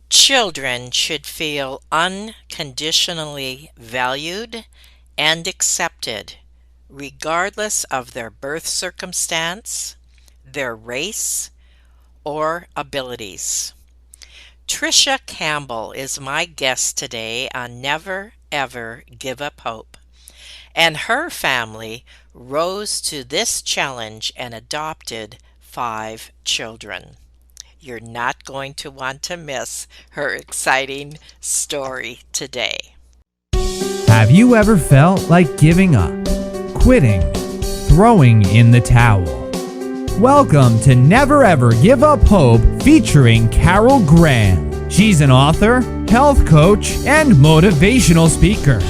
Children should feel unconditionally valued and accepted, regardless of their birth circumstance, their race, or abilities. Trisha Campbell is my guest today on Never Ever Give Up Hope, and her family rose to this challenge and adopted 5 children. You're not going to want to miss her exciting story today. Have you ever felt like giving up, quitting, throwing in the towel? Welcome to Never Ever Give Up Hope featuring Carol Graham. She's an author, health coach, and motivational speaker.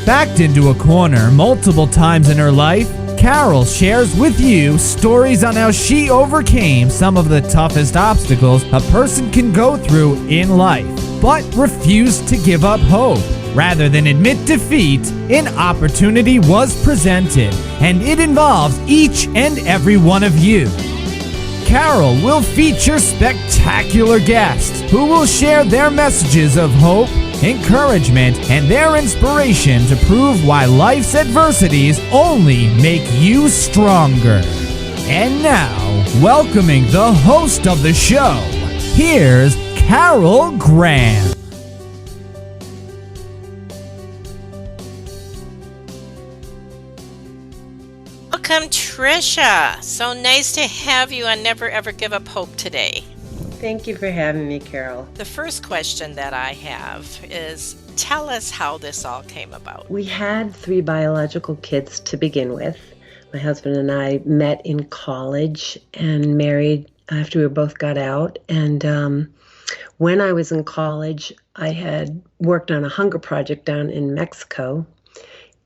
Backed into a corner multiple times in her life, Carol shares with you stories on how she overcame some of the toughest obstacles a person can go through in life, but refused to give up hope. Rather than admit defeat, an opportunity was presented, and it involves each and every one of you. Carol will feature spectacular guests who will share their messages of hope, encouragement, and their inspiration to prove why life's adversities only make you stronger. And now, welcoming the host of the show, here's Carol Graham. Welcome, Trisha. So nice to have you on Never Ever Give Up Hope today. Thank you for having me, Carol. The first question that I have is, tell us how this all came about. We had 3 biological kids to begin with. My husband and I met in college and married after we both got out. And when I was in college, I had worked on a hunger project down in Mexico.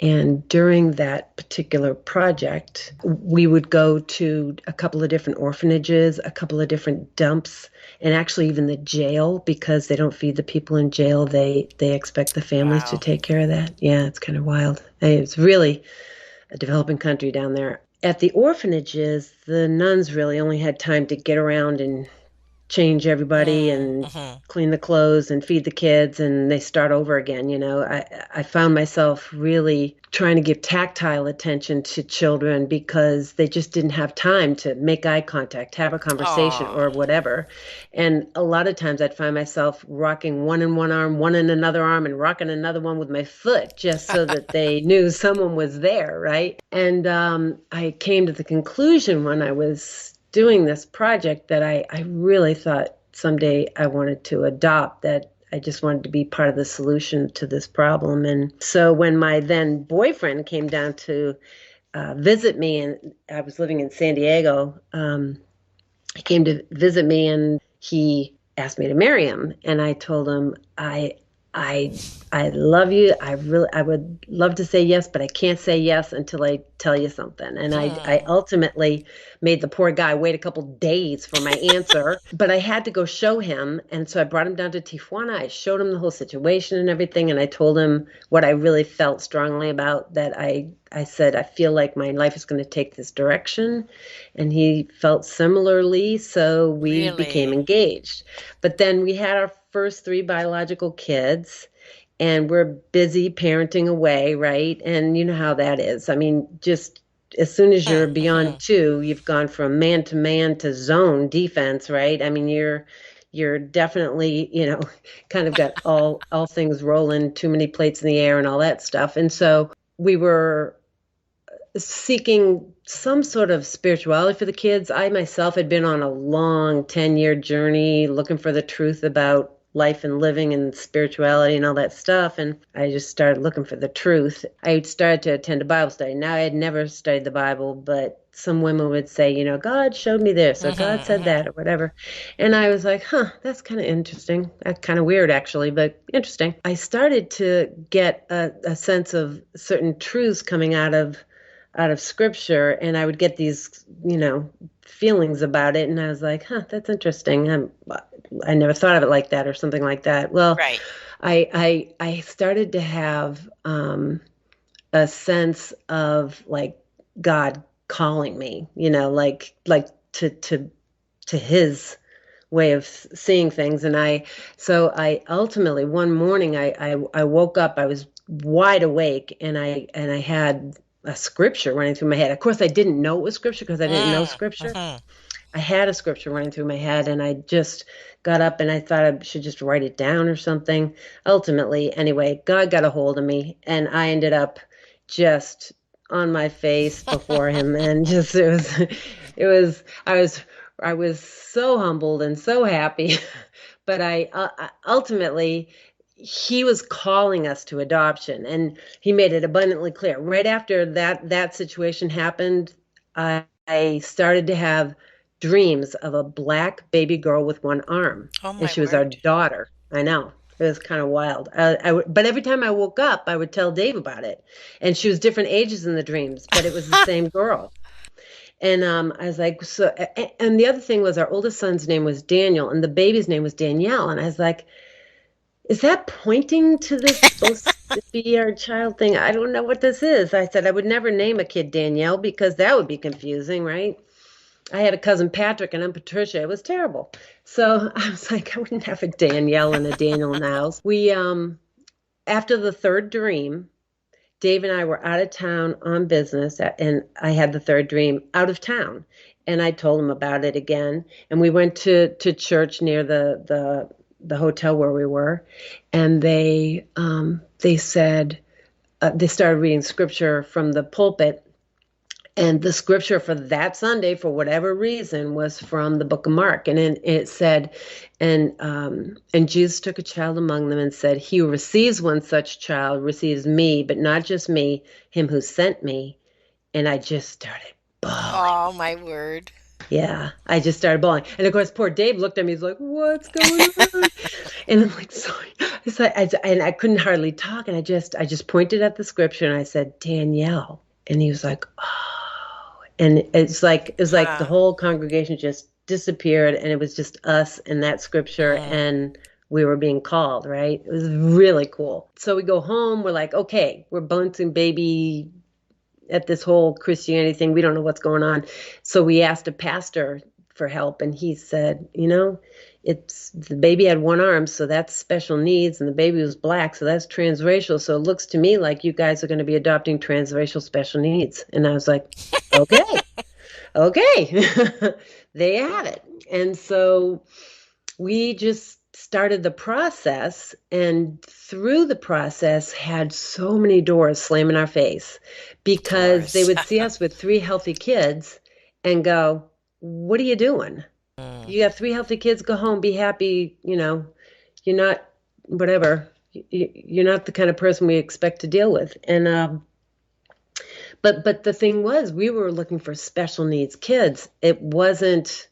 And during that particular project, we would go to a couple of different orphanages, a couple of different dumps, and actually even the jail, because they don't feed the people in jail. They expect the families to take care of that. Yeah, it's kind of wild. It's really a developing country down there. At the orphanages, the nuns really only had time to get around and change everybody and clean the clothes and feed the kids, and they start over again. You know, I found myself really trying to give tactile attention to children because they just didn't have time to make eye contact, have a conversation or whatever. And a lot of times I'd find myself rocking one in one arm, one in another arm, and rocking another one with my foot just so that they knew someone was there, right? And I came to the conclusion when I was doing this project that I really thought someday I wanted to adopt, that I just wanted to be part of the solution to this problem. And so when my then boyfriend came down to visit me, and I was living in San Diego, he came to visit me and he asked me to marry him. And I told him, I love you. I would love to say yes, but I can't say yes until I tell you something. And I ultimately made the poor guy wait a couple days for my answer, but I had to go show him. And so I brought him down to Tijuana. I showed him the whole situation and everything. And I told him what I really felt strongly about, that I said, I feel like my life is going to take this direction. And he felt similarly. So we became engaged. But then we had our first 3 biological kids, and we're busy parenting away, right? And you know how that is. I mean, just as soon as you're beyond 2, you've gone from man to zone defense, right? I mean, you're definitely, kind of got all things rolling, too many plates in the air and all that stuff. And so we were seeking some sort of spirituality for the kids. I myself had been on a long 10-year journey looking for the truth about life and living and spirituality and all that stuff. And I just started looking for the truth. I started to attend a Bible study. Now, I had never studied the Bible, but some women would say, God showed me this, or God said that, or whatever. And I was like, that's kind of interesting. That's kind of weird, actually, but interesting. I started to get a sense of certain truths coming out of scripture, and I would get these, feelings about it. And I was like, that's interesting. I never thought of it like that, or something like that. Well, Right. I started to have a sense of like God calling me, like to his way of seeing things. And I ultimately one morning I woke up, I was wide awake, and I had a scripture running through my head. Of course, I didn't know it was scripture because I didn't know scripture. Mm-hmm. I had a scripture running through my head, and I just got up and I thought I should just write it down or something. Ultimately, anyway, God got a hold of me, and I ended up just on my face before him, and just I was so humbled and so happy, but I ultimately he was calling us to adoption, and he made it abundantly clear. Right after that situation happened, I started to have dreams of a black baby girl with one arm, Oh, and my she was our word. daughter. I know. It was kind of wild. But every time I woke up, I would tell Dave about it. And she was different ages in the dreams, but it was the same girl. And I was like, so, and the other thing was our oldest son's name was Daniel, and the baby's name was Danielle. And I was like, is that pointing to this supposed to be our child thing? I don't know what this is. I said, I would never name a kid Danielle because that would be confusing, right? I had a cousin Patrick and I'm Patricia. It was terrible. So I was like, I wouldn't have a Danielle and a Daniel in the house. We after the third dream, Dave and I were out of town on business, and I had the third dream out of town. And I told him about it again. And we went to church near the hotel where we were, and they said they started reading scripture from the pulpit. And the scripture for that Sunday, for whatever reason, was from the book of Mark. And it said, and Jesus took a child among them and said, he who receives one such child receives me, but not just me, him who sent me. And I just started bawling. Oh, my word. Yeah, I just started bawling. And of course, poor Dave looked at me. He's like, what's going on? And I'm like, sorry. And I couldn't hardly talk. And I just pointed at the scripture and I said, Danielle. And he was like, oh. And it was like the Huh. whole congregation just disappeared, and it was just us and that scripture, Mm. and we were being called, right? It was really cool. So we go home, we're like, okay, we're bouncing baby at this whole Christianity thing. We don't know what's going on. So we asked a pastor for help, and he said, it's the baby had one arm, so that's special needs, and the baby was black, so that's transracial. So it looks to me like you guys are going to be adopting transracial special needs. And I was like, okay, okay. There you have it. And so we just started the process, and through the process had so many doors slam in our face, Of because they course. would see us with three healthy kids and go, what are you doing? Mm. You have three healthy kids, go home, be happy. You're not whatever. You're not the kind of person we expect to deal with. And but the thing was, we were looking for special needs kids. It wasn't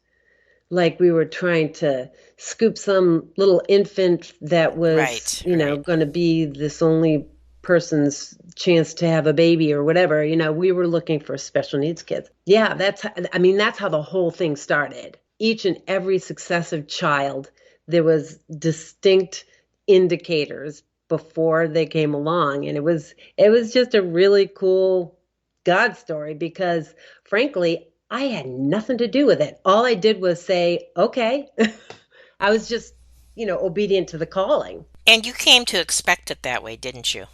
like we were trying to scoop some little infant that was, Right, right. going to be this only person's chance to have a baby or whatever. We were looking for special needs kids. Yeah, that's how the whole thing started. Each and every successive child, there was distinct indicators before they came along, and it was just a really cool God story, because frankly, I had nothing to do with it. All I did was say, okay. I was just, obedient to the calling And you came to expect it that way, didn't you?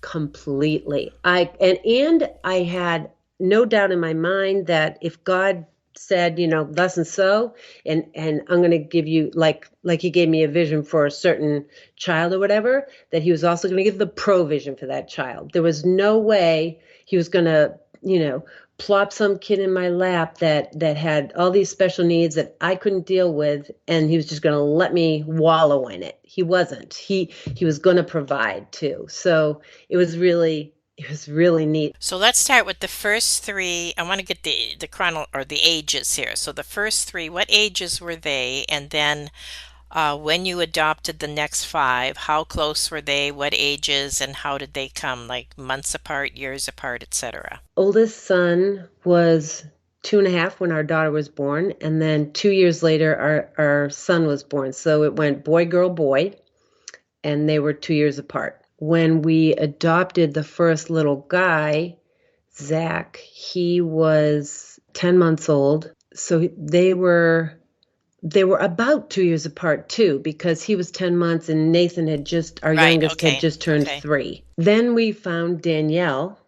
completely. And I had no doubt in my mind that if God said, thus and so, and I'm going to give you, like he gave me a vision for a certain child or whatever, that he was also going to give the provision for that child. There was no way he was going to, plop some kid in my lap that had all these special needs that I couldn't deal with, and he was just going to let me wallow in it. He wasn't. He was going to provide too. So it was really neat. So let's start with the first three. I want to get the chrono or the ages here. So the first three, what ages were they? And then when you adopted the next five, how close were they? What ages and how did they come? Like months apart, years apart, etc. Oldest son was 2.5 when our daughter was born, and then 2 years later our son was born. So it went boy, girl, boy, and they were 2 years apart. When we adopted the first little guy, Zach, he was 10 months old. So they were they were about 2 years apart too, because he was 10 months and Nathan our Right. youngest, had Okay. just turned Okay. 3. Then we found Danielle,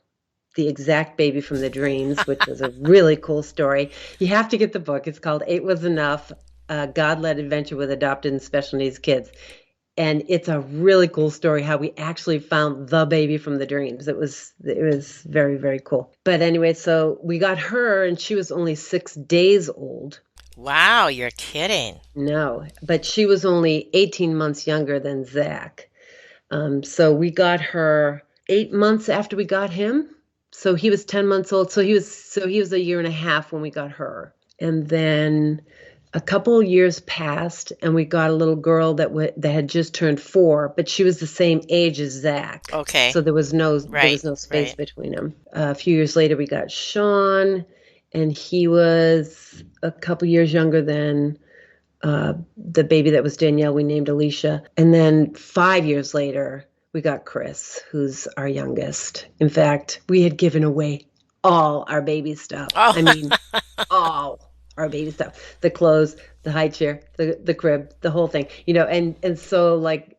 the exact baby from the dreams, which was a really cool story. You have to get the book. It's called Eight Was Enough, a God-led adventure with adopted and special needs kids. And it's a really cool story how we actually found the baby from the dreams. It was very, very cool. But anyway, so we got her and she was only 6 days old. Wow, you're kidding. No, but she was only 18 months younger than Zach. So we got her 8 months after we got him. So he was 10 months old. So he was a year and a half when we got her. And then a couple of years passed, and we got a little girl that had just turned 4, but she was the same age as Zach. Okay. So there was no Right. space Right. between them. A few years later, we got Sean, and he was a couple years younger than the baby that was Danielle. We named Alicia. And then 5 years later, we got Chris, who's our youngest. In fact, we had given away all our baby stuff. Oh, I mean, all our baby stuff, the clothes, the high chair, the crib, the whole thing, and so like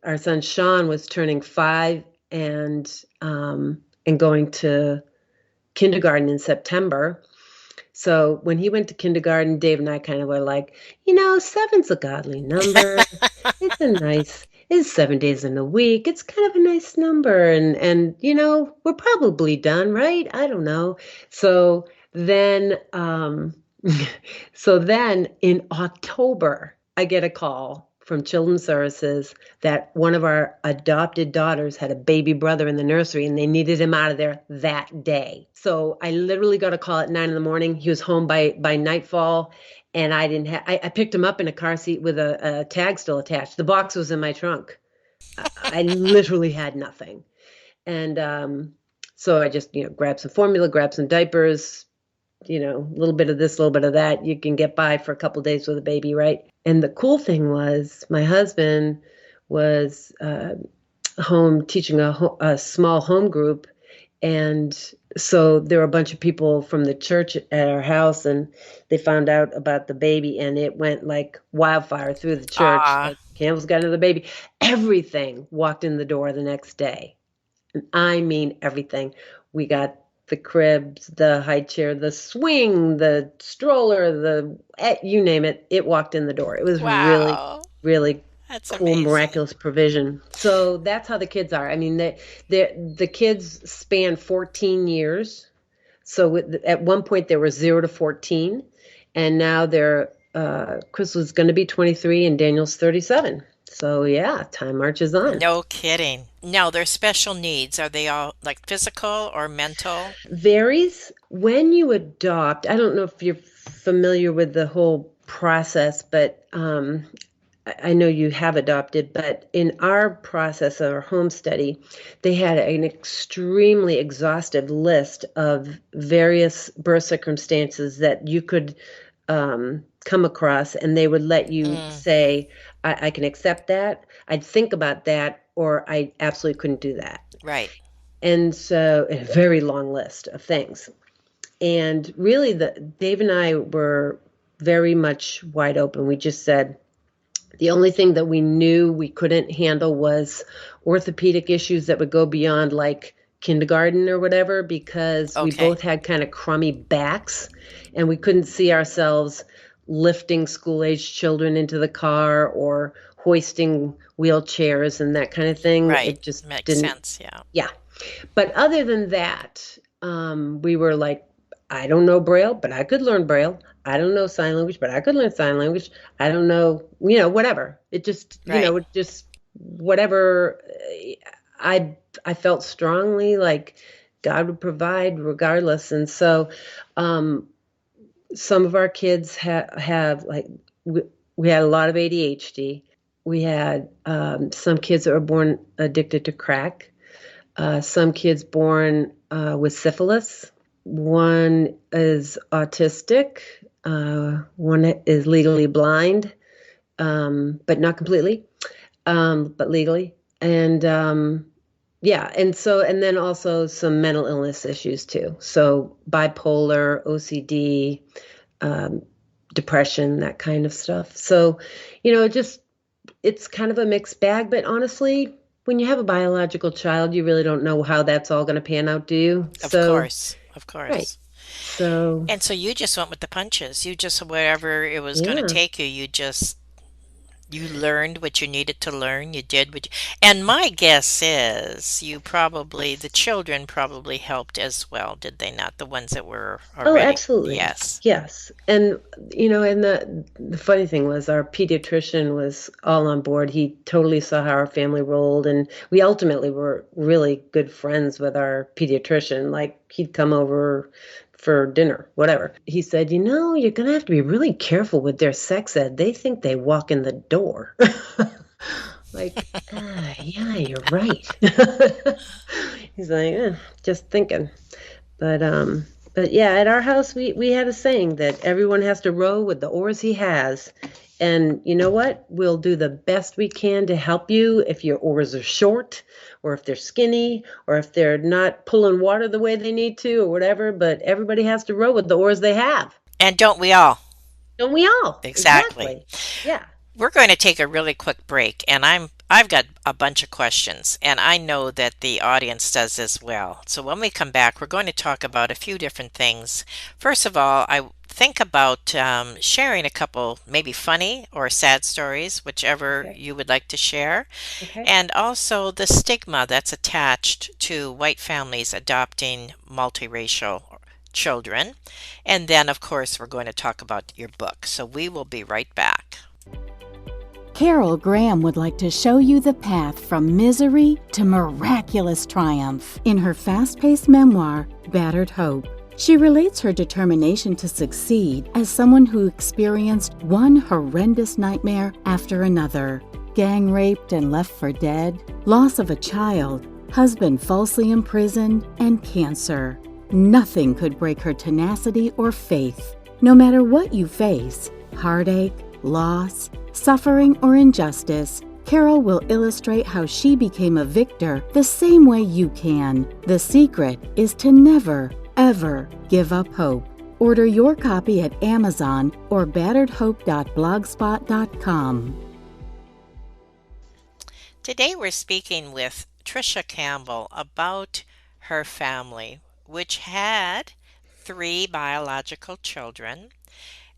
our son Sean was turning 5 and going to kindergarten in September. So when he went to kindergarten, Dave and I kind of were like, 7's a godly number. It's 7 days in a week. It's kind of a nice number. And we're probably done, right? I don't know. So then, in October, I get a call from Children's Services that one of our adopted daughters had a baby brother in the nursery and they needed him out of there that day. So I literally got a call at 9 a.m. He was home by nightfall, and I picked him up in a car seat with a tag still attached. The box was in my trunk. I literally had nothing. And so I just, grabbed some formula, grabbed some diapers, a little bit of this, a little bit of that. You can get by for a couple of days with a baby, right? And the cool thing was my husband was home teaching a small home group. And so there were a bunch of people from the church at our house, and they found out about the baby, and it went like wildfire through the church. aw. Like, Campbell's got another baby. Everything walked in the door the next day. And I mean, everything. We got the cribs, the high chair, the swing, the stroller, you name it, it walked in the door. It was really, Wow. really That's cool, amazing. miraculous provision. So that's how the kids are. I mean, the kids span 14 years. So at one point they were 0 to 14, and now Chris was going to be 23 and Daniel's 37. So yeah, time marches on. No kidding. Now, their special needs, are they all like physical or mental? Varies when you adopt. I don't know if you're familiar with the whole process, but I know you have adopted. But in our process, our home study, they had an extremely exhaustive list of various birth circumstances that you could come across, and they would let you Mm, say, I can accept that, I'd think about that, or I absolutely couldn't do that. right. And so a very long list of things. And really, Dave and I were very much wide open. We just said the only thing that we knew we couldn't handle was orthopedic issues that would go beyond like kindergarten or whatever, because we Okay. both had kind of crummy backs, and we couldn't see ourselves lifting school-aged children into the car or hoisting wheelchairs and that kind of thing. Right. It just Makes didn't, sense. Yeah. yeah. But other than that, we were like, I don't know Braille, but I could learn Braille. I don't know sign language, but I could learn sign language. I don't know, whatever. It just, Right. whatever. I felt strongly like God would provide regardless. And so, some of our kids have like we had a lot of ADHD. We had some kids that were born addicted to crack. Some kids born with syphilis. One is autistic. One is legally blind, but not completely, but legally. And yeah, and then also some mental illness issues too. So bipolar, OCD, depression, that kind of stuff. So, just it's kind of a mixed bag. But honestly, when you have a biological child, you really don't know how that's all going to pan out, do you? Of So, course. Of right. course. So, And so you just went with the punches. You just, wherever it was going to yeah. take you, you learned what you needed to learn. You did and my guess is the children probably helped as well, did they not? The ones that were Oh, already, absolutely. yes. Yes. And the funny thing was our pediatrician was all on board. He totally saw how our family rolled, and we ultimately were really good friends with our pediatrician. Like, he'd come over for dinner, whatever. He said, you're going to have to be really careful with their sex ed. They think they walk in the door. Like, yeah, you're right. He's like, just thinking. But but yeah, at our house we had a saying that everyone has to row with the oars he has. And you know what? We'll do the best we can to help you if your oars are short, or if they're skinny, or if they're not pulling water the way they need to, or whatever. But everybody has to row with the oars they have. And don't we all? Don't we all? Exactly. Exactly. Yeah. We're going to take a really quick break, and I've got a bunch of questions, and I know that the audience does as well. So when we come back, we're going to talk about a few different things. First of all, I think about sharing a couple maybe funny or sad stories, whichever Okay. you would like to share, Okay. and also the stigma that's attached to white families adopting multiracial children. And then, of course, we're going to talk about your book. So we will be right back. Carol Graham would like to show you the path from misery to miraculous triumph in her fast-paced memoir, Battered Hope. She relates her determination to succeed as someone who experienced one horrendous nightmare after another. Gang raped and left for dead, loss of a child, husband falsely imprisoned, and cancer. Nothing could break her tenacity or faith. No matter what you face, heartache, loss, suffering, or injustice, Carol will illustrate how she became a victor the same way you can. The secret is to never, ever give up hope. Order your copy at Amazon or batteredhope.blogspot.com. Today we're speaking with Trisha Campbell about her family, which had 3 biological children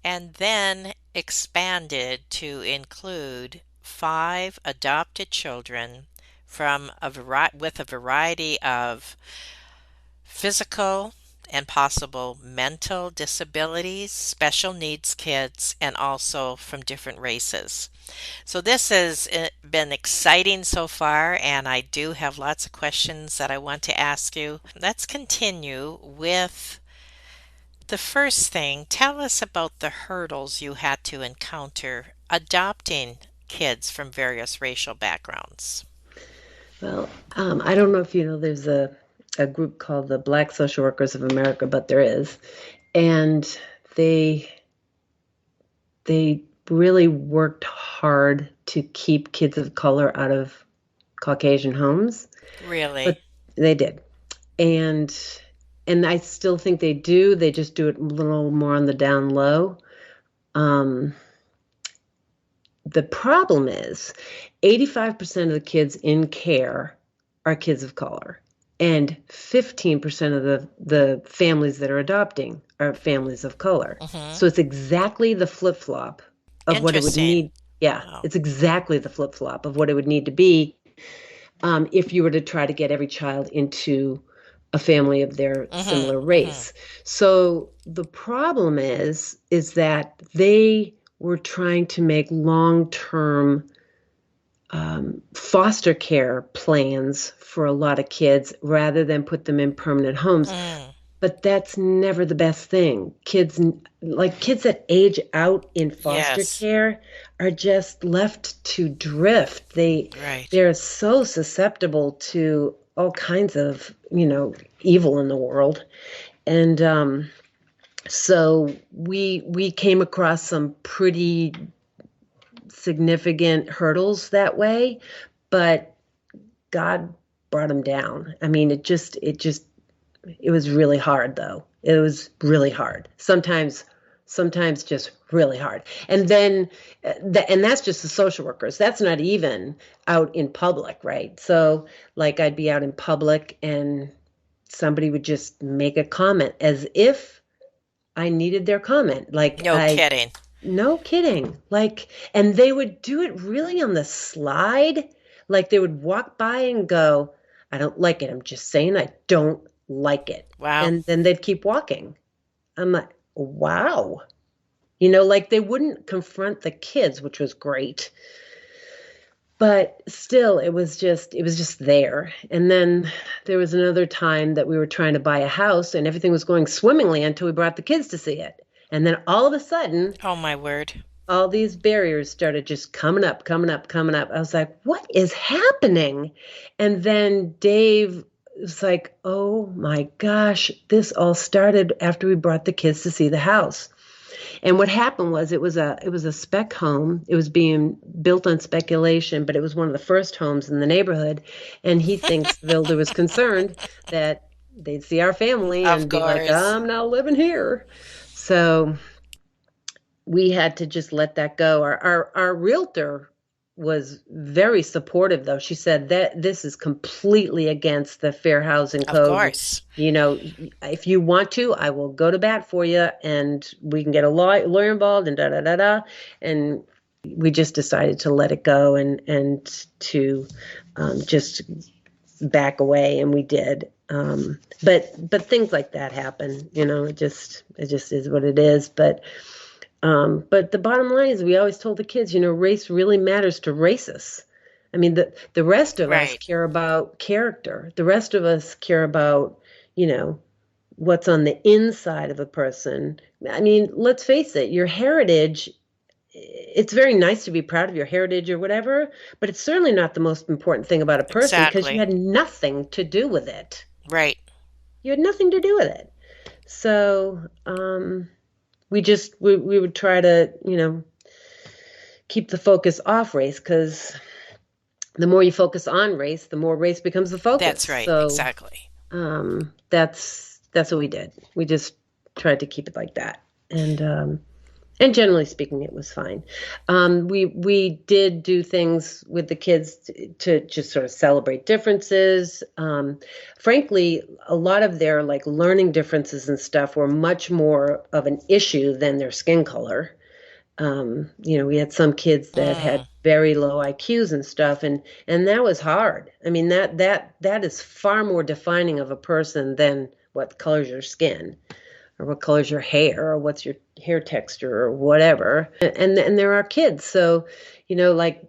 and then expanded to include 5 adopted children with a variety of physical and possible mental disabilities, special needs kids, and also from different races. So this has been exciting so far, and I do have lots of questions that I want to ask you. Let's continue with the first thing. Tell us about the hurdles you had to encounter adopting kids from various racial backgrounds. Well, I don't know if you know, there's a group called the Black Social Workers of America, but there is. And they really worked hard to keep kids of color out of Caucasian homes, Really? but they did. And I still think they do. They just do it a little more on the down low. The problem is 85% of the kids in care are kids of color, and 15% of the families that are adopting are families of color. Mm-hmm. So it's exactly the flip-flop of what it would Interesting. need. Yeah, Wow. it's exactly the flip-flop of what it would need to be if you were to try to get every child into a family of their Mm-hmm. similar Mm-hmm. race. So the problem is that they were trying to make long-term foster care plans for a lot of kids rather than put them in permanent homes. Mm. But that's never the best thing. Kids that age out in foster Yes. care are just left to drift. Right. They're so susceptible to all kinds of, evil in the world. And so we came across some pretty significant hurdles that way, but God brought them down. I mean, it was really hard though. It was really hard. Sometimes sometimes just really hard. And then, and that's just the social workers. That's not even out in public, right? So like I'd be out in public and somebody would just make a comment as if I needed their comment. No kidding. No kidding. Like, and they would do it really on the slide. Like they would walk by and go, I don't like it. I'm just saying I don't like it. Wow. And then they'd keep walking. I'm like, wow. You know, like they wouldn't confront the kids, which was great. But still, it was just there. And then there was another time that we were trying to buy a house and everything was going swimmingly until we brought the kids to see it. And then all of a sudden, oh my word, all these barriers started just coming up. I was like, what is happening? And then Dave was like, oh my gosh, this all started after we brought the kids to see the house. And what happened was it was a spec home. It was being built on speculation, but it was one of the first homes in the neighborhood. And he thinks the builder was concerned that they'd see our family and be like, I'm not living here. So we had to just let that go. Our realtor was very supportive, though. She said that this is completely against the Fair Housing Code. Of course. You know, if you want to, I will go to bat for you and we can get a lawyer involved and da-da-da-da. And we just decided to let it go and to just back away, and we did. But things like that happen, you know, it just is what it is. But the bottom line is we always told the kids, you know, race really matters to racists. I mean, the rest of us care about character. The rest of us care about, you know, what's on the inside of a person. I mean, let's face it, your heritage, it's very nice to be proud of your heritage or whatever, but it's certainly not the most important thing about a person because you had nothing to do with it. Right. You had nothing to do with it. So, we would try to, you know, keep the focus off race, because the more you focus on race, the more race becomes the focus. That's right. So, exactly. That's what we did. We just tried to keep it like that. And generally speaking, it was fine. We did do things with the kids to just sort of celebrate differences. Frankly, a lot of their like learning differences and stuff were much more of an issue than their skin color. You know, we had some kids that had very low IQs and stuff, and that was hard. I mean, that is far more defining of a person than what colors your skin, or what color's your hair, or what's your hair texture, or whatever. And there are kids. So, you know, like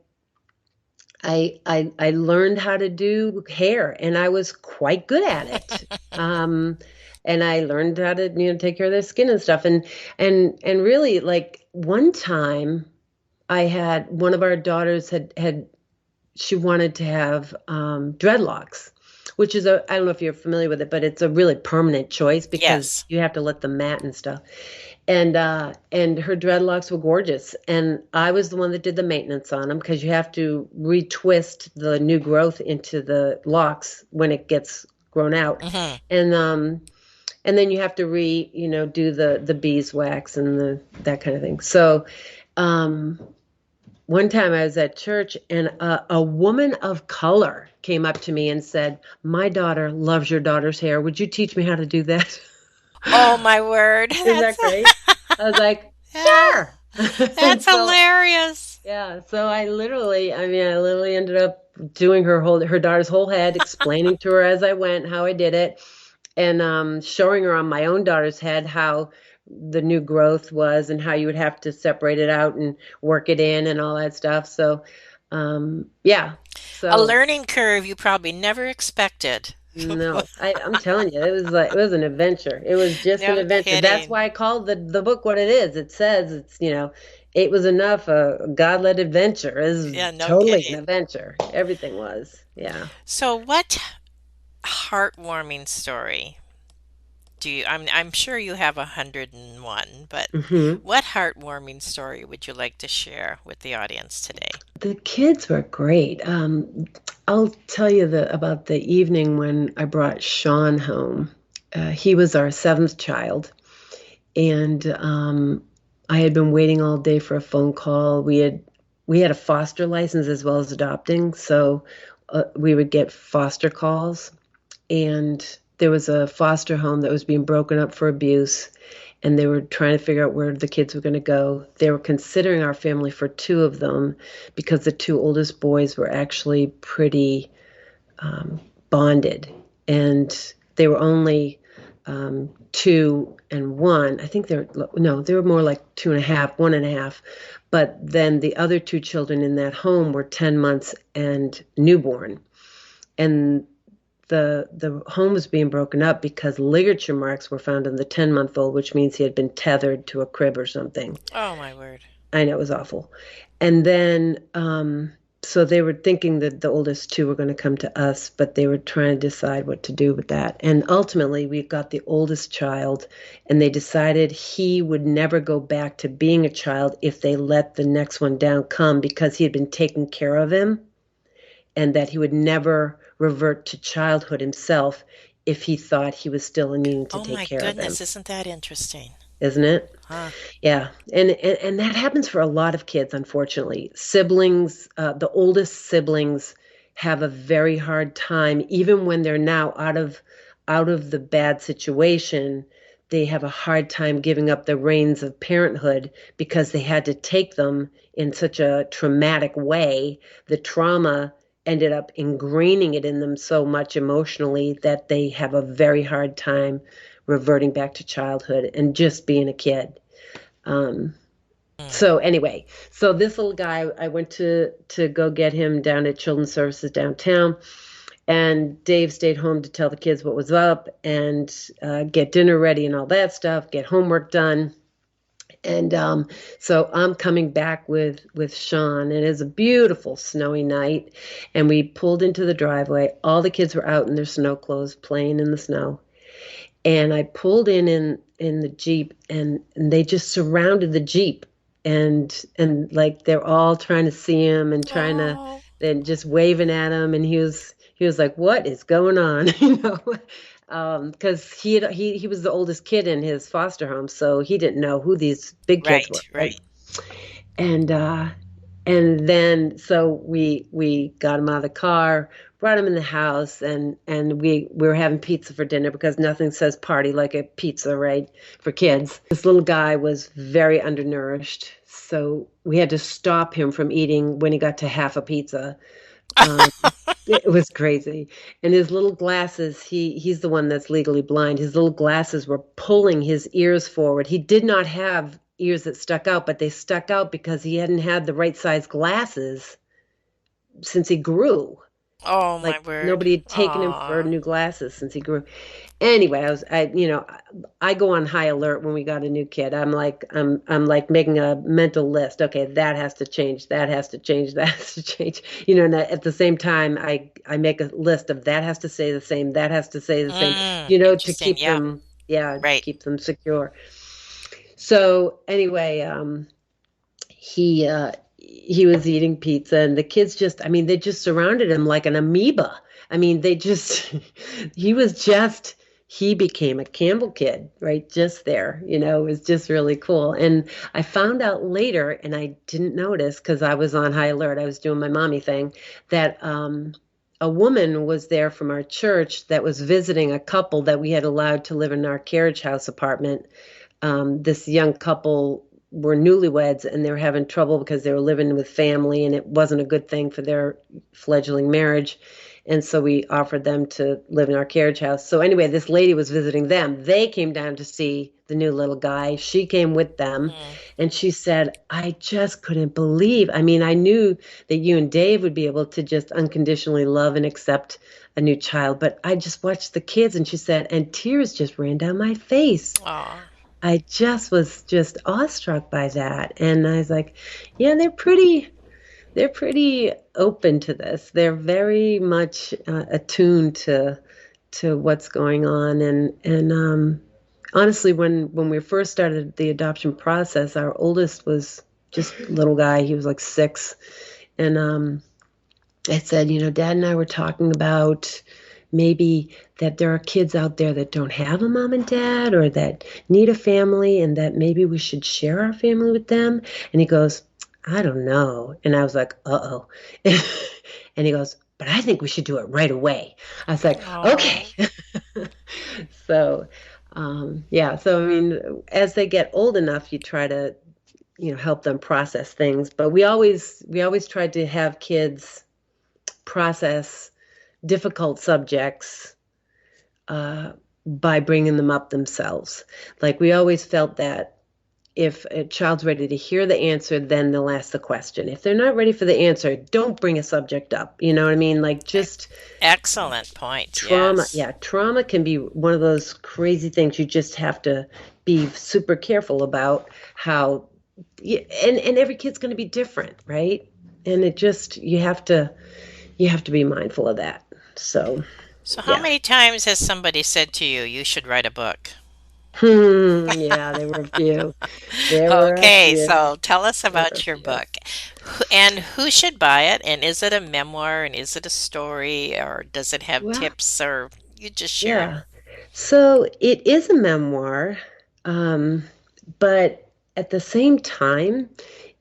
I learned how to do hair, and I was quite good at it. And I learned how to, you know, take care of their skin and stuff. And really, like one time I had one of our daughters she wanted to have dreadlocks, which is I don't know if you're familiar with it, but it's a really permanent choice because you have to let them mat and stuff. And her dreadlocks were gorgeous. And I was the one that did the maintenance on them, because you have to retwist the new growth into the locks when it gets grown out. Mm-hmm. And then you have to do the beeswax and that kind of thing. So, one time I was at church and a woman of color came up to me and said, "My daughter loves your daughter's hair. Would you teach me how to do that?" Oh my word. Isn't that great? I was like, sure. That's hilarious. Yeah. So I literally ended up doing her daughter's whole head, explaining to her as I went how I did it, and showing her on my own daughter's head how the new growth was and how you would have to separate it out and work it in and all that stuff. So, yeah. So a learning curve you probably never expected. No, I'm telling you, it was an adventure. It was just an adventure. Kidding. That's why I called the book what it is. It says it's, you know, it was enough a God-led adventure. It was totally kidding. An adventure. Everything was. Yeah. So what heartwarming story do you, I'm sure you have 101, but what heartwarming story would you like to share with the audience today? The kids were great. I'll tell you about the evening when I brought Sean home. He was our seventh child, and I had been waiting all day for a phone call. We had a foster license as well as adopting, so we would get foster calls, and there was a foster home that was being broken up for abuse, and they were trying to figure out where the kids were going to go. They were considering our family for two of them because the two oldest boys were actually pretty bonded, and they were only 2 and 1. I think they were more like 2.5, 1.5. But then the other two children in that home were 10 months and newborn. And the home was being broken up because ligature marks were found on the 10-month-old, which means he had been tethered to a crib or something. Oh, my word. I know, it was awful. And then, so they were thinking that the oldest two were going to come to us, but they were trying to decide what to do with that. And ultimately, we got the oldest child, and they decided he would never go back to being a child if they let the next one down come, because he had been taking care of him, and that he would never revert to childhood himself if he thought he was still needing to take care of him. Oh my goodness, isn't that interesting? Isn't it? Huh. Yeah. And that happens for a lot of kids, unfortunately. Siblings, the oldest siblings have a very hard time, even when they're now out of the bad situation. They have a hard time giving up the reins of parenthood because they had to take them in such a traumatic way. The trauma ended up ingraining it in them so much emotionally that they have a very hard time reverting back to childhood and just being a kid. So anyway, so this little guy, I went to go get him down at Children's Services downtown, and Dave stayed home to tell the kids what was up and get dinner ready and all that stuff, get homework done. And so I'm coming back with Sean, and it's a beautiful snowy night, and we pulled into the driveway. All the kids were out in their snow clothes playing in the snow. And I pulled in the Jeep, and they just surrounded the Jeep, and like they're all trying to see him and trying to, then just waving at him. And he was like, "What is going on?" Because he was the oldest kid in his foster home, so he didn't know who these big kids were. Right. And then so we got him out of the car, brought him in the house, and we were having pizza for dinner because nothing says party like a pizza, right, for kids. This little guy was very undernourished, so we had to stop him from eating when he got to half a pizza. It was crazy. And his little glasses, he's the one that's legally blind. His little glasses were pulling his ears forward. He did not have ears that stuck out, but they stuck out because he hadn't had the right size glasses since he grew. Oh, Like my word. nobody had taken him for new glasses since he grew. Anyway, I go on high alert when we got a new kid. I'm like making a mental list. Okay, that has to change. That has to change. That has to change. And at the same time, I make a list of that has to stay the same. That has to stay the same. To Interesting. keep them, Right. keep them secure. So anyway, he was eating pizza, and the kids they just surrounded him like an amoeba. He became a Campbell kid, right? Just there, it was just really cool. And I found out later, and I didn't notice because I was on high alert. I was doing my mommy thing, that a woman was there from our church that was visiting a couple that we had allowed to live in our carriage house apartment. This young couple were newlyweds, and they were having trouble because they were living with family, and it wasn't a good thing for their fledgling marriage. And so we offered them to live in our carriage house. So anyway, this lady was visiting them. They came down to see the new little guy. She came with them, and she said, "I just couldn't believe. I knew that you and Dave would be able to just unconditionally love and accept a new child, but I just watched the kids," and she said, and tears just ran down my face. Aw. I just was just awestruck by that. And I was like, yeah, they're pretty open to this. They're very much attuned to what's going on. And honestly, when we first started the adoption process, our oldest was just a little guy. He was like 6. And I said, Dad and I were talking about maybe that there are kids out there that don't have a mom and dad or that need a family and that maybe we should share our family with them. And he goes, I don't know. And I was like, uh-oh. And he goes, but I think we should do it right away. I was like, okay. So, yeah. So, I mean, as they get old enough, you try to, help them process things. But we always tried to have kids process difficult subjects by bringing them up themselves. Like we always felt that if a child's ready to hear the answer, then they'll ask the question. If they're not ready for the answer, don't bring a subject up. You know what I mean? Like just excellent point. Trauma. Yes. Yeah, trauma can be one of those crazy things you just have to be super careful about how, and every kid's going to be different, right? And it just you have to be mindful of that. So how many times has somebody said to you, you should write a book? Yeah, there were a few. There were a Okay, few. so tell us There were a about your few. book. And who should buy it? And is it a memoir? And is it a story? Or does it have Well, tips? Or you just share it? yeah. So it is a memoir, but at the same time,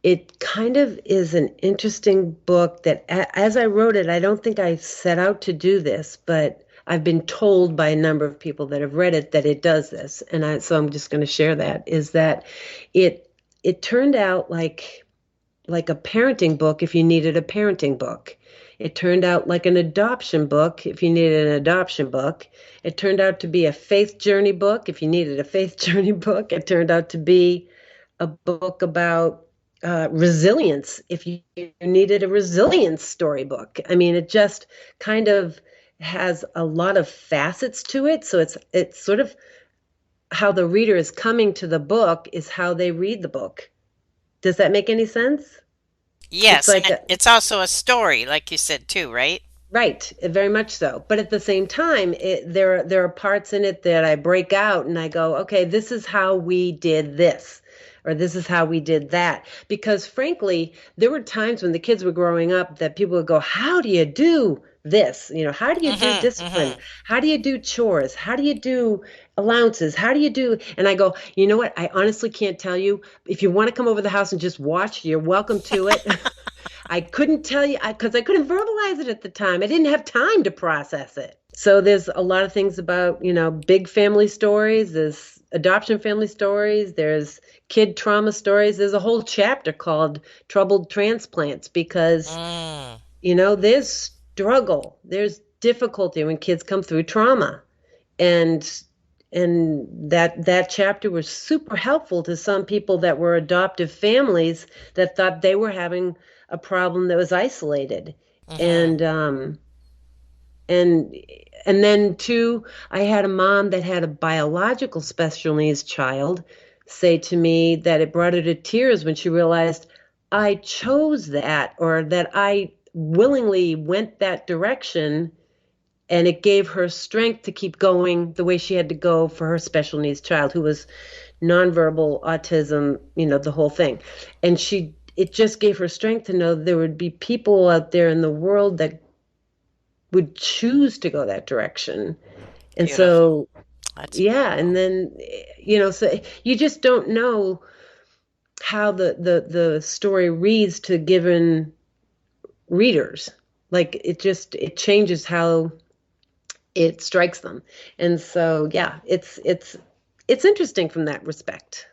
it kind of is an interesting book that, as I wrote it, I don't think I set out to do this, but I've been told by a number of people that have read it that it does this, and so I'm just going to share that. Is that it turned out like a parenting book if you needed a parenting book. It turned out like an adoption book if you needed an adoption book. It turned out to be a faith journey book if you needed a faith journey book. It turned out to be a book about resilience if you needed a resilience storybook. I mean, it just kind of has a lot of facets to it. So it's sort of how the reader is coming to the book is how they read the book. Does that make any sense? It's Yes, like and it's also a story, like you said too, right? right, very much so. But at the same time, there are parts in it that I break out and I go, okay, this is how we did this, or this is how we did that. Because frankly, there were times when the kids were growing up that people would go, how do you do this? How do you do discipline? How do you do chores? How do you do allowances? How do you do? And I go, you know what? I honestly can't tell you. If you want to come over the house and just watch, you're welcome to it. I couldn't tell you because I couldn't verbalize it at the time. I didn't have time to process it. So there's a lot of things about, big family stories. There's adoption family stories. There's kid trauma stories. There's a whole chapter called Troubled Transplants because, there's struggle. There's difficulty when kids come through trauma. And that chapter was super helpful to some people that were adoptive families that thought they were having a problem that was isolated. And then too, I had a mom that had a biological special needs child say to me that it brought her to tears when she realized I chose that or that I willingly went that direction. And it gave her strength to keep going the way she had to go for her special needs child who was nonverbal autism, the whole thing. And it just gave her strength to know there would be people out there in the world that would choose to go that direction. And Beautiful. so, yeah. And then, so you just don't know how the story reads to given readers. Like it changes how it strikes them. And so, yeah, it's interesting from that respect.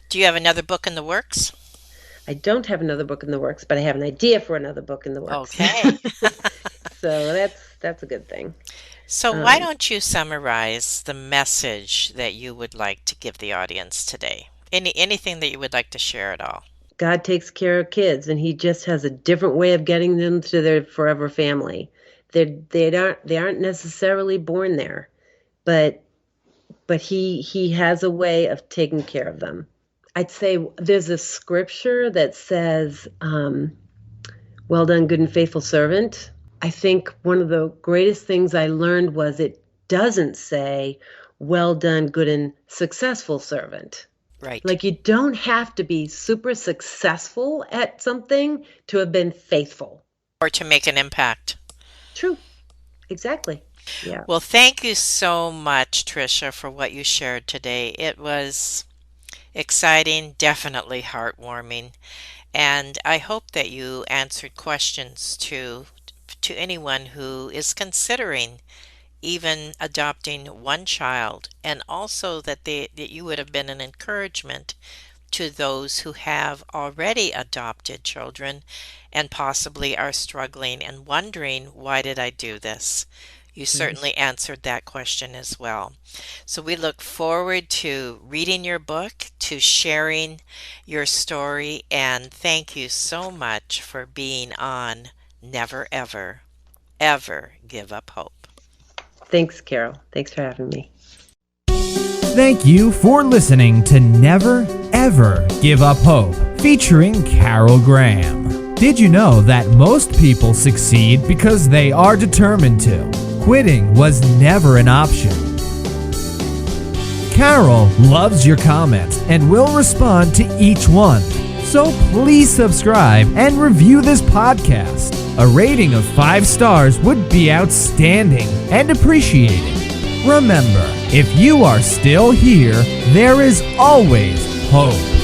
Do you have another book in the works? I don't have another book in the works, but I have an idea for another book in the works. Okay. So that's a good thing. So why don't you summarize the message that you would like to give the audience today? Anything that you would like to share at all? God takes care of kids, and He just has a different way of getting them to their forever family. They aren't necessarily born there, but he has a way of taking care of them. I'd say there's a scripture that says, well done, good and faithful servant. I think one of the greatest things I learned was it doesn't say, well done, good and successful servant. Right. Like you don't have to be super successful at something to have been faithful. Or to make an impact. True. Exactly. Yeah. Well, thank you so much, Trisha, for what you shared today. It was exciting, definitely heartwarming, and I hope that you answered questions to anyone who is considering even adopting one child, and also that you would have been an encouragement to those who have already adopted children and possibly are struggling and wondering, why did I do this? You Mhm. certainly answered that question as well. So we look forward to reading your book, to sharing your story, and thank you so much for being on Never Ever, Ever Give Up Hope. Thanks, Carol. Thanks for having me. Thank you for listening to Never Ever Give Up Hope, featuring Carol Graham. Did you know that most people succeed because they are determined to? Quitting was never an option. Carol loves your comments and will respond to each one. So please subscribe and review this podcast. A rating of 5 stars would be outstanding and appreciated. Remember, if you are still here, there is always hope.